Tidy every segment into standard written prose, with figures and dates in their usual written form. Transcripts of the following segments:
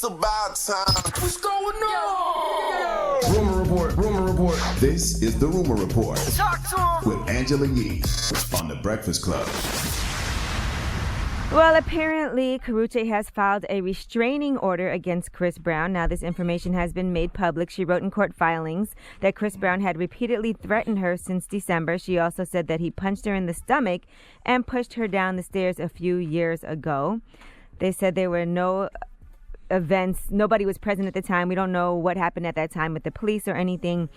about time. What's going on? Rumor report, rumor report. This is the Rumor Report. Talk to him. With Angela Yee on The Breakfast Club. Well, apparently, Karrueche has filed a restraining order against Chris Brown. Now, this information has been made public. She wrote in court filings that Chris Brown had repeatedly threatened her since December. She also said that he punched her in the stomach and pushed her down the stairs a few years ago. They said there were no events. Nobody was present at the time. We don't know what happened at that time with the police or anything.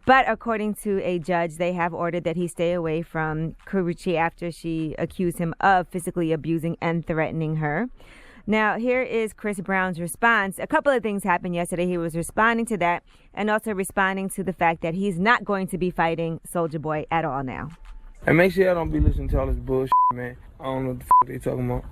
But according to a judge, they have ordered that he stay away from Karrueche after she accused him of physically abusing and threatening her. Now, here is Chris Brown's response. A couple of things happened yesterday. He was responding to that and also responding to the fact that he's not going to be fighting Soulja Boy at all now. And make sure I don't be listening to all this bullshit, man. I don't know what the fuck they talking about.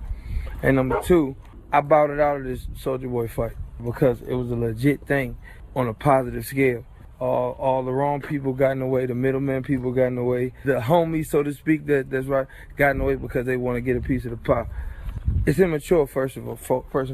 And number two, I bowed it out of this Soulja Boy fight because it was a legit thing on a positive scale. All the wrong people got in the way, the middleman people got in the way, the homies, so to speak, that's right, got in the way because they want to get a piece of the pie. It's immature, first and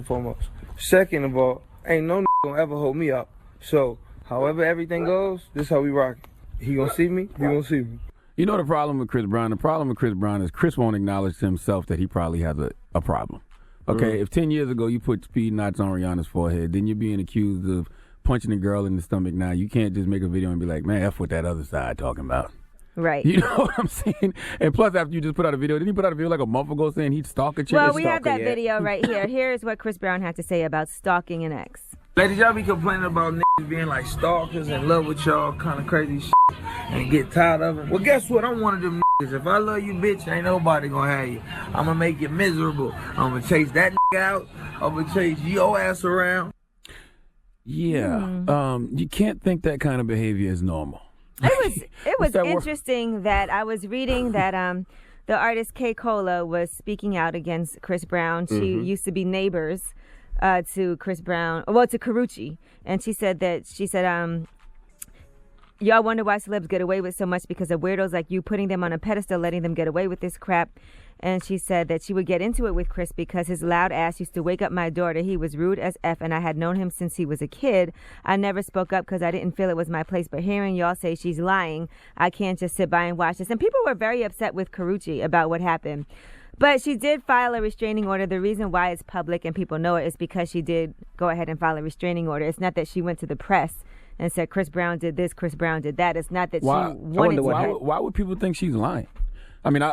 foremost. Second of all, ain't no gonna ever hold me up. So, however everything goes, this is how we rock it. He gonna see me, you gonna see me. You know the problem with Chris Brown? The problem with Chris Brown is Chris won't acknowledge to himself that he probably has a problem. Okay, if 10 years ago you put speed knots on Rihanna's forehead, then you're being accused of punching a girl in the stomach. Now you can't just make a video and be like, man, F what that other side talking about. Right. You know what I'm saying? And plus, after you just put out a video, didn't he put out a video like a month ago saying he'd stalk a chick? Well, we have that video right here. Here's what Chris Brown had to say about stalking an ex. Ladies, y'all be complaining about niggas being like stalkers in love with y'all, kind of crazy shit, and get tired of it. Well, guess what? I'm one of them niggas. If I love you, bitch, ain't nobody gonna have you. I'm gonna make you miserable. I'm gonna chase that nigga out. I'm gonna chase your ass around. Yeah. You can't think that kind of behavior is normal. It was interesting that I was reading that the artist K. Cola was speaking out against Chris Brown. She used to be neighbors to Chris Brown, well, to Karrueche, and she said y'all wonder why celebs get away with so much because of weirdos like you putting them on a pedestal, letting them get away with this crap. And she said that she would get into it with Chris because his loud ass used to wake up my daughter. He was rude as F, and I had known him since he was a kid. I never spoke up because I didn't feel it was my place. But hearing y'all say she's lying, I can't just sit by and watch this. And people were very upset with Karrueche about what happened. But she did file a restraining order. The reason why it's public and people know it is because she did go ahead and file a restraining order. It's not that she went to the press and said Chris Brown did this, Chris Brown did that. It's not that she wanted to. Why would people think she's lying? I mean,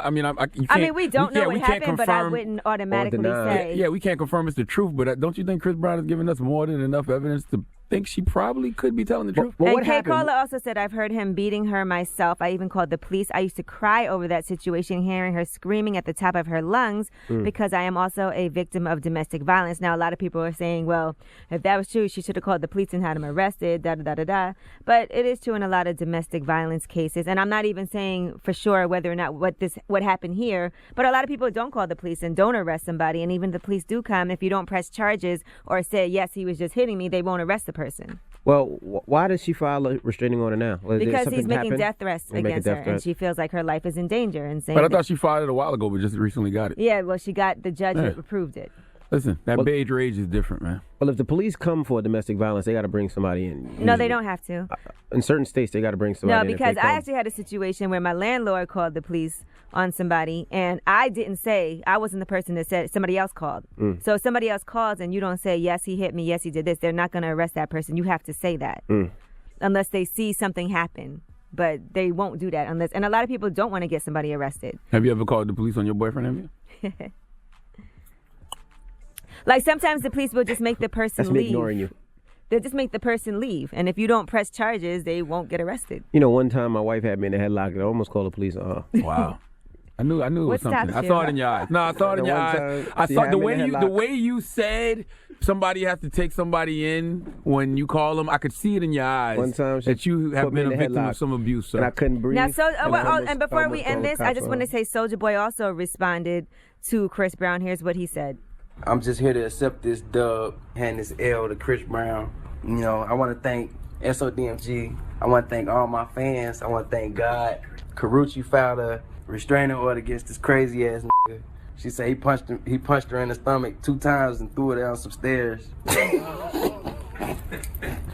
we don't know what happened, but I wouldn't automatically say. Yeah, we can't confirm it's the truth, but don't you think Chris Brown has given us more than enough evidence to think she probably could be telling the truth? And K. Cola also said, I've heard him beating her myself. I even called the police. I used to cry over that situation, hearing her screaming at the top of her lungs because I am also a victim of domestic violence. Now, a lot of people are saying, well, if that was true, she should have called the police and had him arrested, da-da-da-da-da. But it is true in a lot of domestic violence cases. And I'm not even saying for sure whether or not what happened here, but a lot of people don't call the police and don't arrest somebody. And even if the police do come, if you don't press charges or say, yes, he was just hitting me, they won't arrest the person. Well, why does she file a restraining order now? Because he's making death threats against her, and she feels like her life is in danger. And saying, but I thought she filed it a while ago, but just recently got it. Yeah, well, the judge approved it. Listen, that beige rage is different, man. Well, if the police come for domestic violence, they got to bring somebody in. No, they don't have to. In certain states, they got to bring somebody in. No, because I actually had a situation where my landlord called the police on somebody, and I didn't say, I wasn't the person that said, somebody else called. So if somebody else calls and you don't say, yes, he hit me, yes, he did this, they're not going to arrest that person. You have to say that unless they see something happen. But they won't do that and a lot of people don't want to get somebody arrested. Have you ever called the police on your boyfriend, have you? Like sometimes the police will just make the person leave. That's me ignoring you. They'll just make the person leave. And if you don't press charges, they won't get arrested. You know, one time my wife had me in a headlock and I almost called the police on her. Wow. I knew it was something. I saw it in your eyes. No, I saw it in your eyes. I saw the way you said somebody has to take somebody in when you call them. I could see it in your eyes. One time that you have been a victim of some abuse, sir. And I couldn't breathe. Now, and before we end this, I just want to say Soulja Boy also responded to Chris Brown. Here's what he said. I'm just here to accept this dub, hand this L to Chris Brown. You know, I want to thank SODMG. I want to thank all my fans. I want to thank God. Karrueche filed a restraining order against this crazy ass nigga. She said he punched her in the stomach 2 times and threw her down some stairs.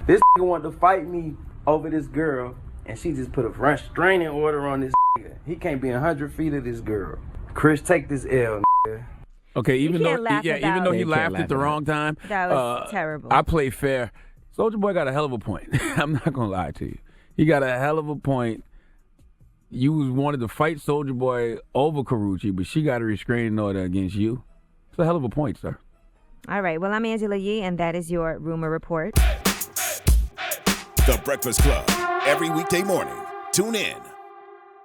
This nigga wanted to fight me over this girl, and she just put a restraining order on this nigga. He can't be 100 feet of this girl. Chris, take this L, nigga. Okay, even though he You laughed can't at the laugh wrong time, That was terrible. I play fair. Soulja Boy got a hell of a point. I'm not gonna lie to you. He got a hell of a point. You wanted to fight Soulja Boy over Karrueche, but she got a restraining order against you. It's a hell of a point, sir. All right. Well, I'm Angela Yee, and that is your rumor report. The Breakfast Club. Every weekday morning. Tune in